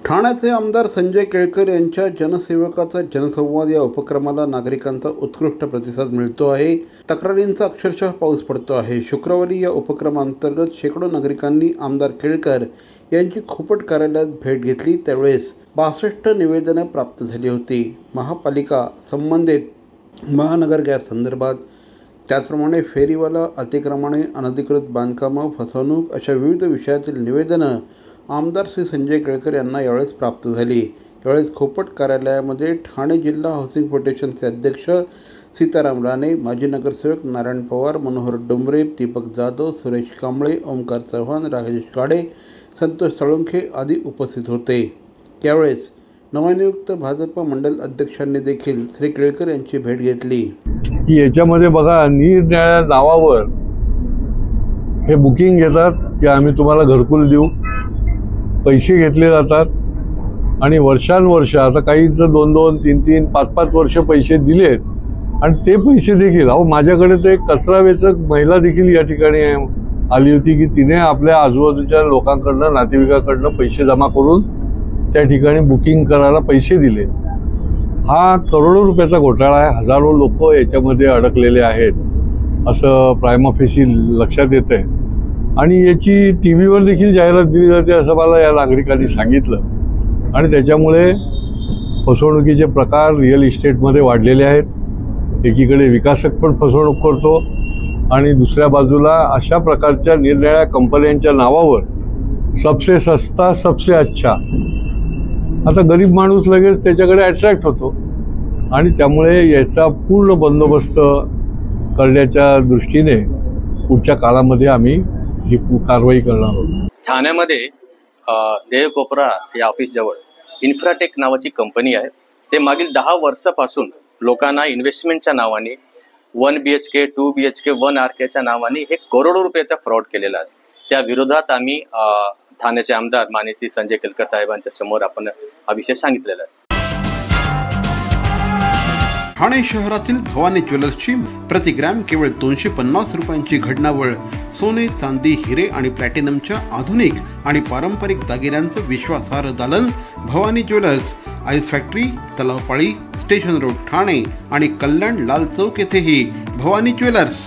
ठाण्याचे आमदार संजय केळकर यांच्या जनसेवकाचा जनसंवाद या उपक्रमाला नागरिकांचा उत्कृष्ट प्रतिसाद मिळतो आहे। तक्रारींचा अक्षरशः पाऊस पडतो आहे। शुक्रवारी या उपक्रमांतर्गत शेकडो नागरिकांनी आमदार केळकर यांची खोपट कार्यालयात भेट घेतली। त्यावेळेस 62 निवेदनं प्राप्त झाली होती। महापालिका संबंधित महानगर गॅस संदर्भात, त्याचप्रमाणे फेरीवाला अतिक्रमणे, अनधिकृत बांधकामं, फसवणूक अशा विविध विषयातील निवेदनं आमदार श्री संजय केळकर यांना यावेळेस प्राप्त झाली। यावेळेस खोपट कार्यालयामध्ये ठाणे जिल्हा हाऊसिंग प्रोटेक्शनचे अध्यक्ष सीताराम राणे, माजी नगरसेवक नारायण पवार, मनोहर डोंबरे, दीपक जाधव, सुरेश कांबळे, ओमकार चव्हाण, राजेश काळे, संतोष साळुंखे आदी उपस्थित होते। यावेळेस नवनियुक्त भाजप मंडल अध्यक्षांनी देखील श्री केळकर यांची भेट घेतली। याच्यामध्ये बघा, निरनिराळ्या नावावर हे बुकिंग घेतात की आम्ही तुम्हाला घरकुल देऊ, पैसे घेतले जातात आणि वर्षानुवर्ष, आता काही तर 2-2, 3-3, 5-5 वर्ष पैसे दिलेत आणि ते पैसे देखील, माझ्याकडे तर एक कचरा वेचक महिला देखील या ठिकाणी आली होती की तिने आपल्या आजूबाजूच्या लोकांकडनं, नातेवाईकांकडनं पैसे जमा करून त्या ठिकाणी बुकिंग करायला पैसे दिले। हा करोडो रुपयाचा घोटाळा आहे। हजारो लोक याच्यामध्ये अडकलेले आहेत असं प्रायमा फेसी लक्षात येत आहे आणि याची टीव्हीवर देखील जाहिरात दिली जाते असं मला या नागरिकांनी सांगितलं आणि त्याच्यामुळे फसवणुकीचे प्रकार रिअल इस्टेटमध्ये वाढलेले आहेत। एकीकडे विकासक पण फसवणूक करतो आणि दुसऱ्या बाजूला अशा प्रकारच्या निरनिराळ्या कंपन्यांच्या नावावर सबसे सस्ता सबसे अच्छा, आता गरीब माणूस लगेच त्याच्याकडे अट्रॅक्ट होतो आणि त्यामुळे याचा पूर्ण बंदोबस्त करण्याच्या दृष्टीने पुढच्या काळामध्ये आम्ही ही कारवाई करणार आहोत। ठाण्यामध्ये देवकोपरा या ऑफिसजवळ इन्फ्राटेक नावाची कंपनी आहे। ते मागील 10 वर्षापासून लोकांना इन्व्हेस्टमेंटच्या नावाने 1 BHK, 2 BHK, 1 RKच्या नावाने हे करोडो रुपयाचा फ्रॉड केलेला आहे। त्या विरोधात आम्ही ठाण्याचे आमदार माननीय श्री संजय केळकर साहेबांच्या समोर आपण हा विषय सांगितलेला आहे। ठाणे शहरातील भवानी ज्वेलर्सची प्रति ग्रॅम केवळ 250 रुपयांची घडणावळ सोने, चांदी, हिरे आणि प्लॅटिनमच्या आधुनिक आणि पारंपरिक दागिन्यांचं विश्वासार्ह दालन Bhavani jewellers, ice factory, Talao Pali, station road, Thane आणि कल्याण लाल चौक येथेही भवानी ज्वेलर्स।